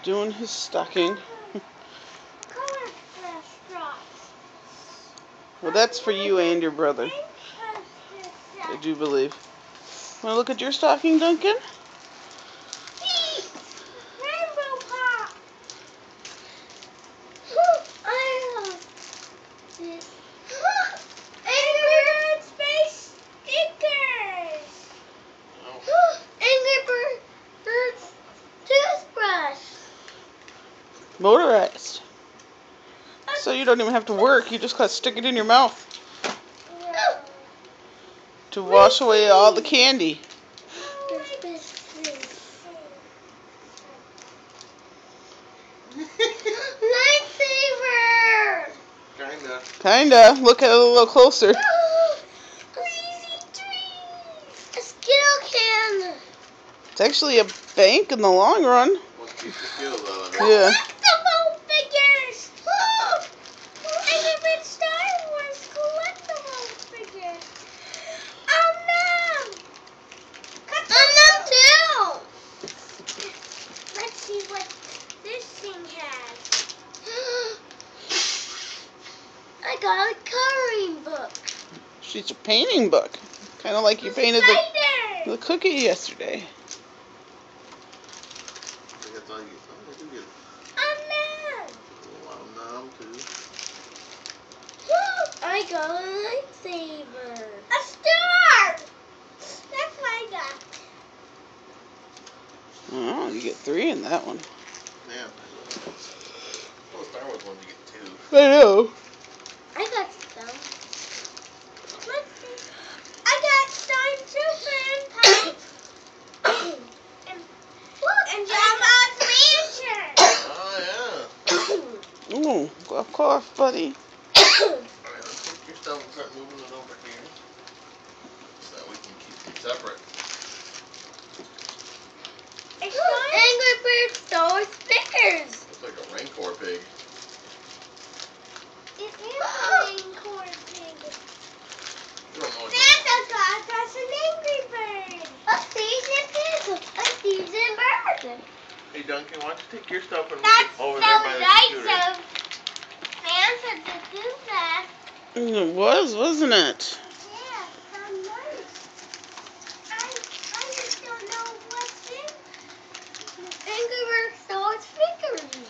doing his stocking. Well, that's for you and your brother, I do believe. Want to look at your stocking, Duncan? Rainbow Pop! I love this. Angry Bird Space Stickers! Angry Bird toothbrush! Motorized. So you don't even have to work, you just gotta stick it in your mouth to wash away all the candy. Lightsaber! Kinda. Look at it a little closer. Crazy tree! A Skittle can! It's actually a bank in the long run. Yeah. Collectible figures! Angry Bird Star Wars collectible figures! Oh no! Oh no too! Let's see what this thing has. I got a coloring book. She's a painting book. Kind of like you painted the cookie yesterday. I got a lightsaber. A star! That's what I got. Oh, you get 3 in that one. Yeah. Well, Star Wars ones you get 2. I know. I got some. Let's see. I got Stormtrooper and Jabba's Mansion. Oh, yeah. Ooh, golf course, buddy. Alright, let's take your stuff and start moving it over here so that we can keep them separate. Angry Bird Star stickers. Looks like a Rancor pig. It is a Rancor pig. You don't know what Santa got us an Angry Bird. A seasoned pig. A seasoned bird. Hey Duncan, why don't you take your stuff and move That's it over so there by the nice computer. of Santa to do that. It was, wasn't it? Yeah, how nice. I just don't know what's in Angry Bird Star stickers.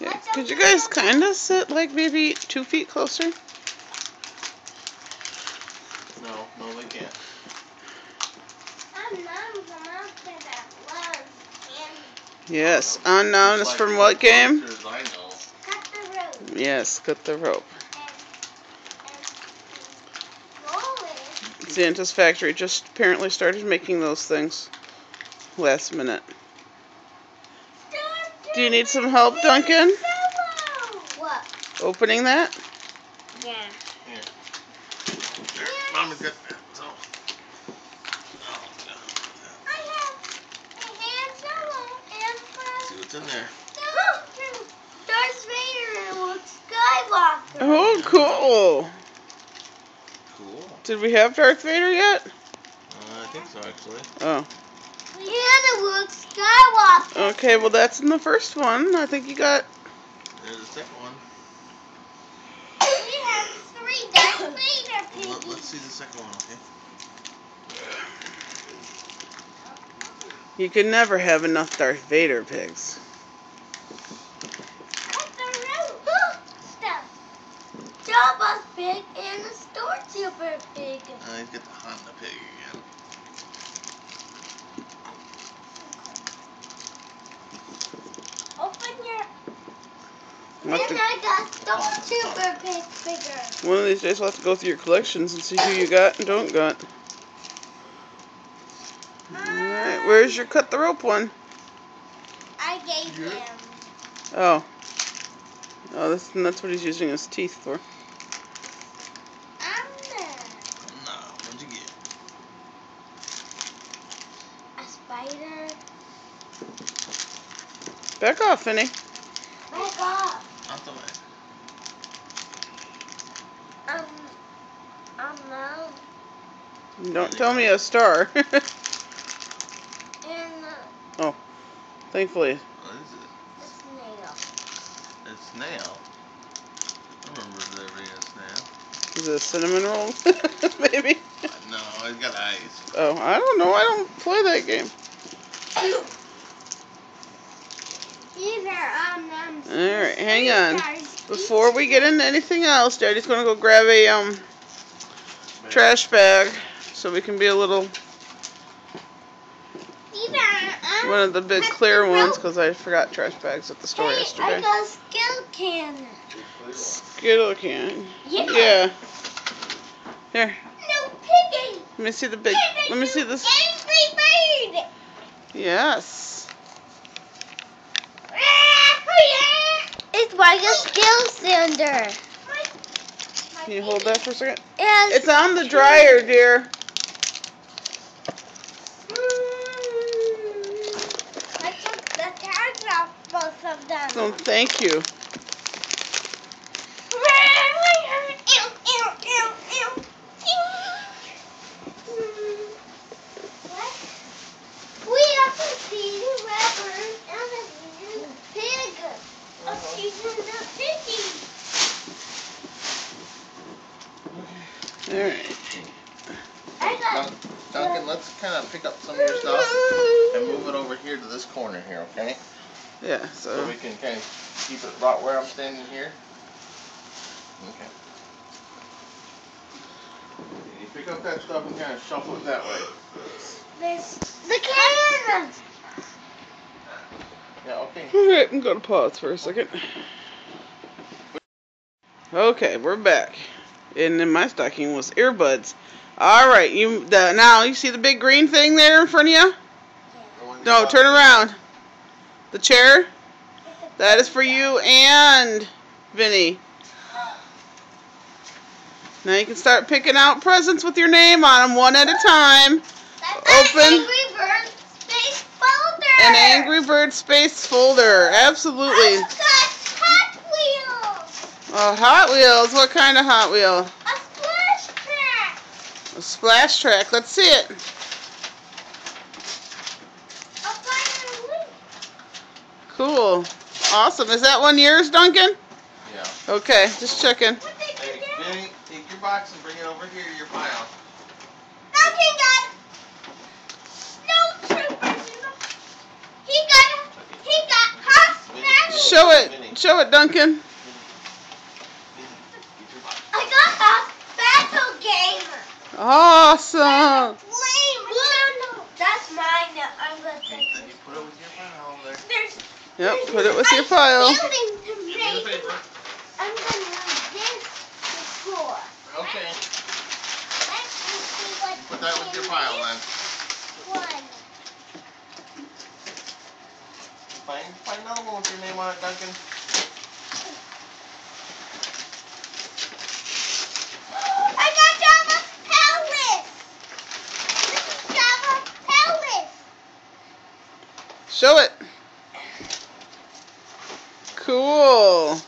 Yeah. Could you guys kind of sit like maybe 2 feet closer? No, they can't. Yes. Unknown is from what game? I know. Cut the rope. Yes, cut the rope. And roll it. Santa's factory just apparently started making those things last minute. Do you need some help, Duncan? What? Opening that? Yeah. Here. There, Mommy's got that. So. I have a hand shovel and See what's in there. Darth Vader and Luke Skywalker. Oh, cool. Cool. Did we have Darth Vader yet? I think so, actually. Oh. We had a Luke Skywalker. Okay, well that's in the first one. I think you got... There's the second one. We have 3 Darth Vader piggies. Let's see the second one, okay? You can never have enough Darth Vader pigs. Cut the rope. Stuff. Jabba's pig and the Stormtrooper pig. He's got the Honda pig again. Open your... We'll have Then to- I got Stormtrooper pig figure. One of these days we'll have to go through your collections and see who you got and don't got. Alright, where's your cut the rope one? I gave him. Oh. Oh, that's what he's using his teeth for. No, what'd you get? A spider. Back off, Finny. Back off. Out the way. No. Don't tell me a star. And Oh, thankfully. What is it? the It's snail. I remember there being a snail. Is it a cinnamon roll? Maybe. No, it's got eyes. Oh, I don't know. I don't play that game. Alright, hang on. Before we get into anything else, Daddy's gonna go grab a trash bag so we can be a little one of the big clear ones because I forgot trash bags at the store yesterday. I got a Skittle can. Skittle can. Yeah. Here. No piggy. Let me see the big. Let me see this. Angry bird. Yes. It's like a skill cylinder. Can you hold that for a second? Yes. It's on the dryer, dear. I took the tags off both of them. Oh, thank you. We have to see the rubber and the pig. Season the piggy. Alright. I got Duncan, let's kind of pick up some of your stuff and move it over here to this corner here, okay? Yeah, So so. we can kind of keep it right where I'm standing here. Okay. You pick up that stuff and kind of shuffle it that way. this. The can. Yeah, okay. Alright, I'm gonna pause for a second. Okay, we're back. And in my stocking was earbuds. Alright, now you see the big green thing there in front of you? No, turn around. The chair? That is for you and Vinny. Now you can start picking out presents with your name on them one at a time. Open. Angry Bird space folder. An Angry Bird space folder. Absolutely. I got Hot Wheels. Oh, Hot Wheels. What kind of Hot Wheel? A splash track. A splash track. Let's see it. A fire wheel. Cool. Awesome. Is that one yours, Duncan? Yeah. Okay, just checking. What did Hey, you do? Vinny, take your box and bring it over here to your pile. Nothing got snowtroopers. He got hot smash. Show it. Show it, Duncan. I got a battle game. Awesome. Flame. That's mine. I'm gonna Then take. you put it with your pile over there. There's. Yep, put it with your pile. I'm building to Give me the make. paper. I'm gonna use this before. Okay. Let's see what. Put that with your pile then. One. Find another one with your name on it, Duncan. I got Java Palace. This is Java Palace. Show it. Cool.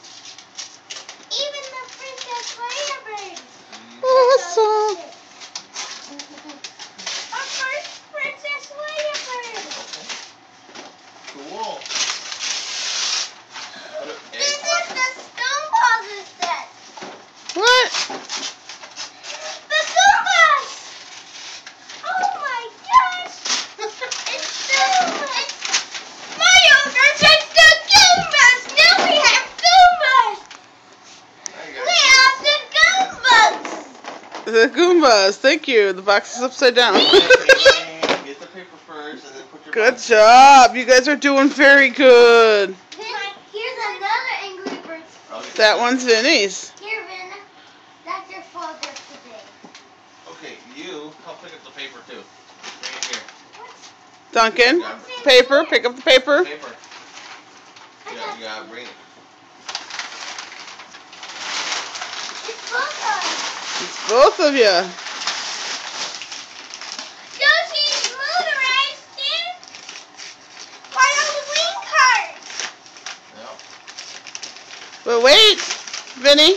Even the Princess Leia bird. Awesome. Our first Princess Leia bird. Cool. This is the Stoneball set. What? The Goombas. Oh my gosh. It's my owner says the Goombas. Now we have Goombas. We have the Goombas. The Goombas. Thank you. The box is upside down. Get the paper first and then put your Good box. job. You guys are doing very good. Here's another Angry Birds. Okay. That one's Vinny's. Here, Vin. That's your folder today. Okay, you help pick up the paper too. Bring it here. Duncan, paper. Pick up the paper. Paper. Yeah, you gotta bring it. It's both of us. It's both of you. Yoshi's motorized in my Halloween cart. Yeah. But wait, Vinny.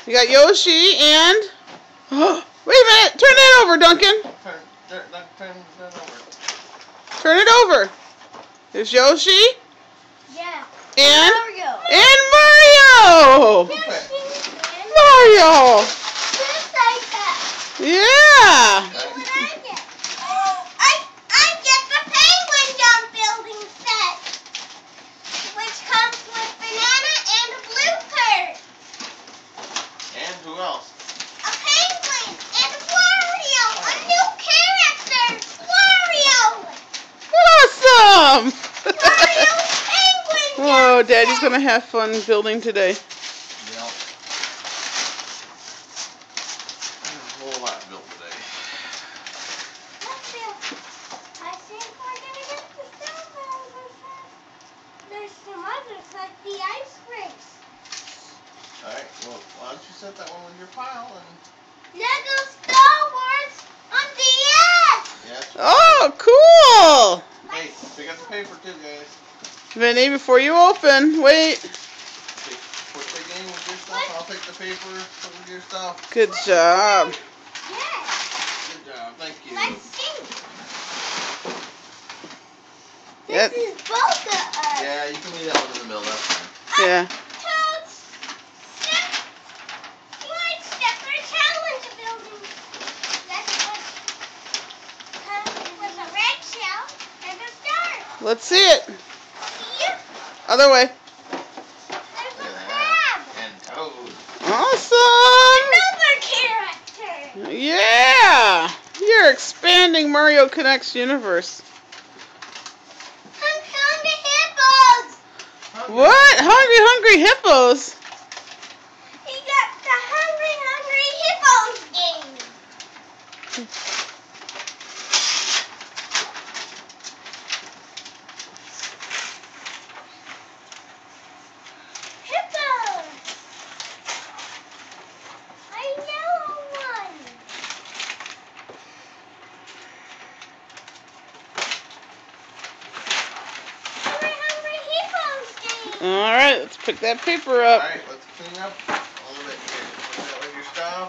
You got Yoshi and... wait a minute. Turn that over, Duncan. Turn over. Turn it over. There's Yoshi Yeah. and Mario. And Mario! Mario! Yeah! I get the penguin jump building set, which comes with banana and a blue bird. And who else? A penguin and Wario, a new character, Wario. Awesome! Wario's penguin jump Whoa, Daddy's set. gonna have fun building today. Yep. There's a whole lot built today. I think we're gonna get the Star Wars. There's some others like the ice rinks. Alright, well, why don't you set that one in your pile and... Lego Star Wars on DS. Yes. Oh, cool! Hey, pick up the paper too, guys. Vinny, before you open, wait. Put the game with your stuff. I'll take the paper with your stuff. Good job. Yes. Good job. Thank you. Let's see. Yep. This is both of us. Yeah, you can leave that one in the middle. That's fine. Yeah. Toads. Step for a challenge building. That's with a red shell and a star. Let's see it. See it? Other way. There's a crab. And Toad. Awesome! Another character. Yeah! You're expanding Mario Connect's universe. Hungry hippos. What? Hungry hippos? He got the Hungry Hippos game. Hippos. A yellow one. Hungry Hippos game. Alright, let's pick that paper up. Alright, let's clean up a little bit here. Put that with your stuff.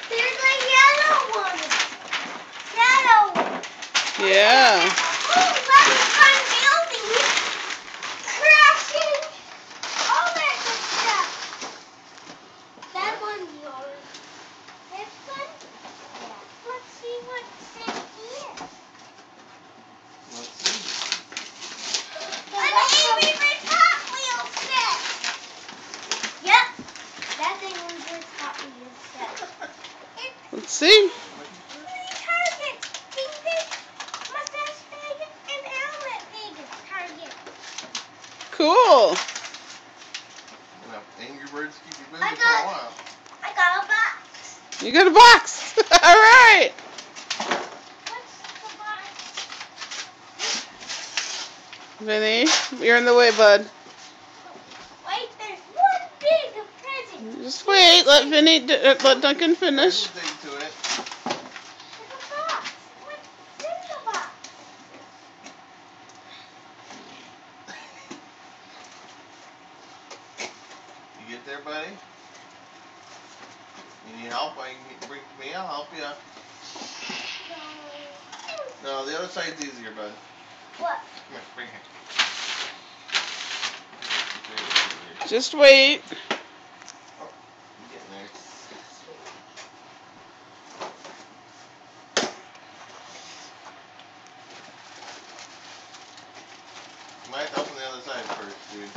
There's a yellow one. Yellow one. Yeah. Oh, lots of fun building. Crashing. All that good stuff. That one's yours. This one? Yeah. Let's see what's in here. Let's see. An Angry Birds Hot Wheels set. Yep. That's an Angry Birds Hot Wheels set. Let's see. Target. Pink mustache Vegas and helmet Vegas Target. Cool. Enough Angry Birds keep you busy I for a got- while. I got a box. You got a box. Alright. What's the box? Vinny, you're in the way, bud. Wait, there's one big present. Just wait. Let let Duncan finish. There's a thing to it. There's a box. What's in the box? You get there, buddy? You need help? I can bring me. I'll help you. No, the other side's easier, bud. What? Come here, bring here. Just wait. You getting there? You might have to open the other side first, dude.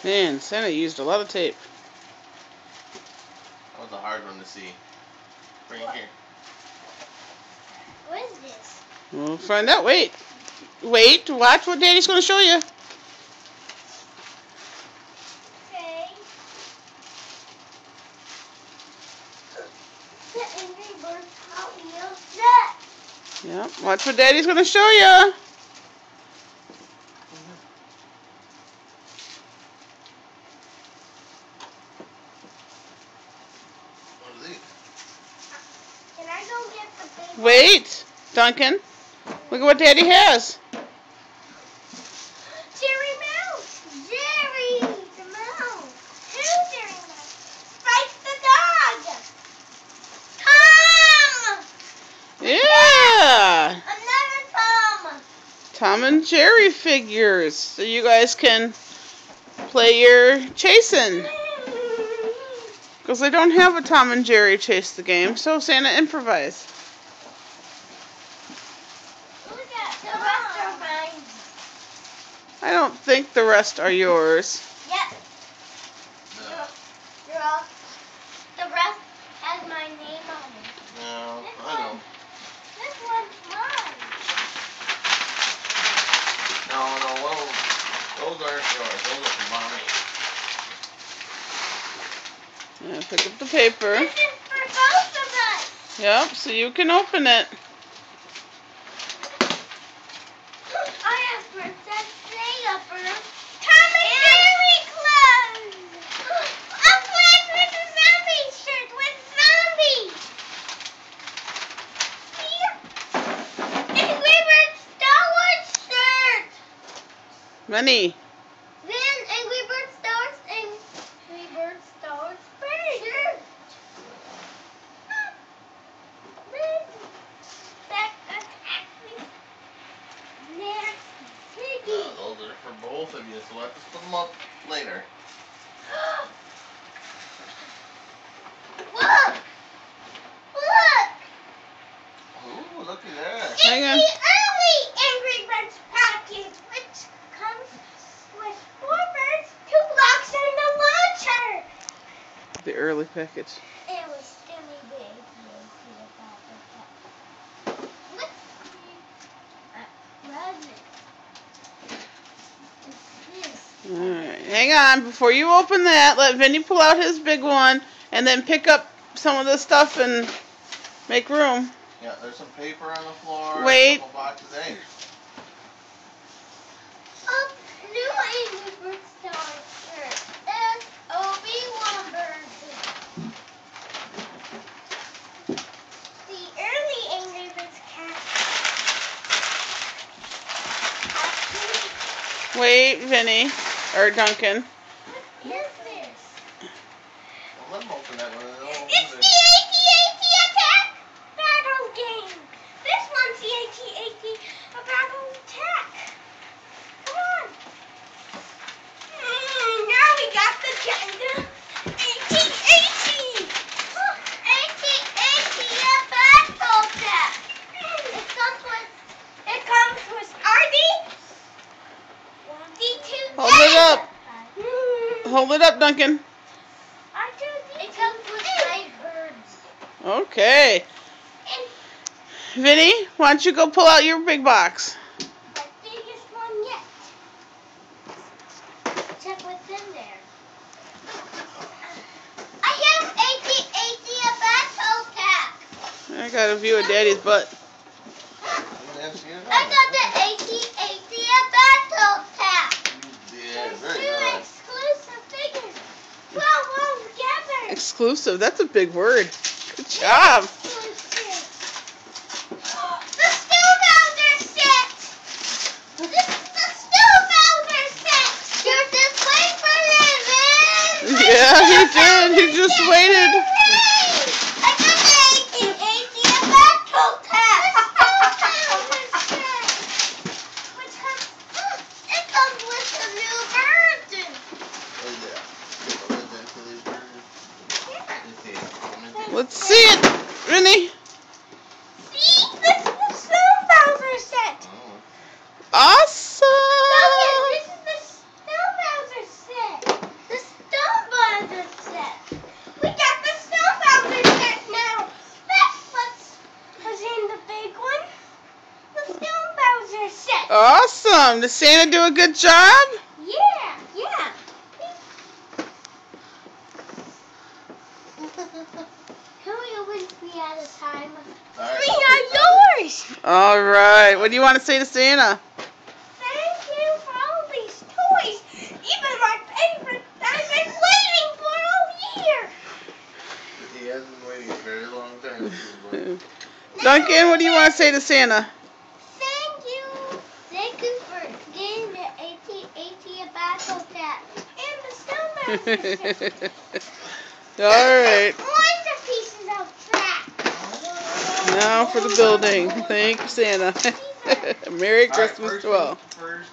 Man, Santa used a lot of tape. That was a hard one to see. Bring it here. What is this? We'll find out. Wait. Wait. Watch what Daddy's going to show you. Okay. The Angry Birds Hot Wheels set. Yep. Watch what Daddy's going to show you. What are these? Can I go get the big one? Wait. Duncan. Look at what Daddy has. Jerry Mouse. Jerry the Mouse. Who's Jerry Mouse? Spike the dog. Tom. Yeah. Another Tom. Tom and Jerry figures, so you guys can play your chasing. Because they don't have a Tom and Jerry chase the game, so Santa improvise. Look at the rest are mine. I don't think the rest are yours. Yep. No. You're all. The rest has my name on it. No, This I know. This one's mine. No, well, those aren't yours. Those are for mommy. Yeah, pick up the paper. This is for both of us. Yep, so you can open it. I have Princess Leia for Tom and Jerry clothes. I'm playing with a zombie shirt with zombies. And we were Star Wars shirt. Money. Then Angry Bird Stars and Angry Bird Stars shirt. Those are for both of you, so we'll have to split them up later. Look! Look! Ooh, looky there. Hang on. It's the early Angry Birds package, which comes with 4 birds, 2 blocks, and a launcher. The early package. It was skinny big. Let's see. Alright, hang on. Before you open that, let Vinny pull out his big one and then pick up some of the stuff and make room. Yeah, there's some paper on the floor. Wait. A couple boxes. Hey. New Angry Bird Star shirt. There's Obi-Wan birds. The early Angry Birds cat. Wait, Vinny. Or Duncan. What is this? Well, let them open that one. It's the AT-AT Attack Battle game. This one's the AT-AT Battle Attack. Come on. Now we got the AT-AT. AT-AT Battle Attack. It comes with RD. D2. Hold it up. Hold it up, Duncan. It comes with 5 birds. Okay. Vinny, why don't you go pull out your big box? The biggest one yet. Check what's in there. I have AT-AT Battle Attack. I got a view of Daddy's butt. I got the AT-AT Battle Attack. Yeah, There's very 2 good. exclusive figures. 12 all together. Exclusive. That's a big word. Good job. Exclusive. The Stu Bowser set. This is the Stu Bowser set. You just wait for it, man. Yeah, he did. He just waited. I got the AT-AT Battle Attack. Which has, it comes with the new version. Let's see it, Vinny. See, this is the Stu Bowser set. Awesome. This is the Stu Bowser set. The Stu Bowser set. We got the Stu Bowser set now. That's what's in the big one. The Stu Bowser set. Awesome. Did Santa do a good job? Yeah. Can we open 3 at a time? All right. 3 are yours. All right. What do you want to say to Santa? Thank you for all these toys. Even my favorite I've been waiting for all year. He has been waiting a very long time. Duncan, what do you want to say to Santa? Thank you. Thank you for getting the AT-AT Battle Attack and the Stu Bowser set. All right. Where's the pieces of track? Now for the building. Thank you, Santa. Merry All right, Christmas to all. first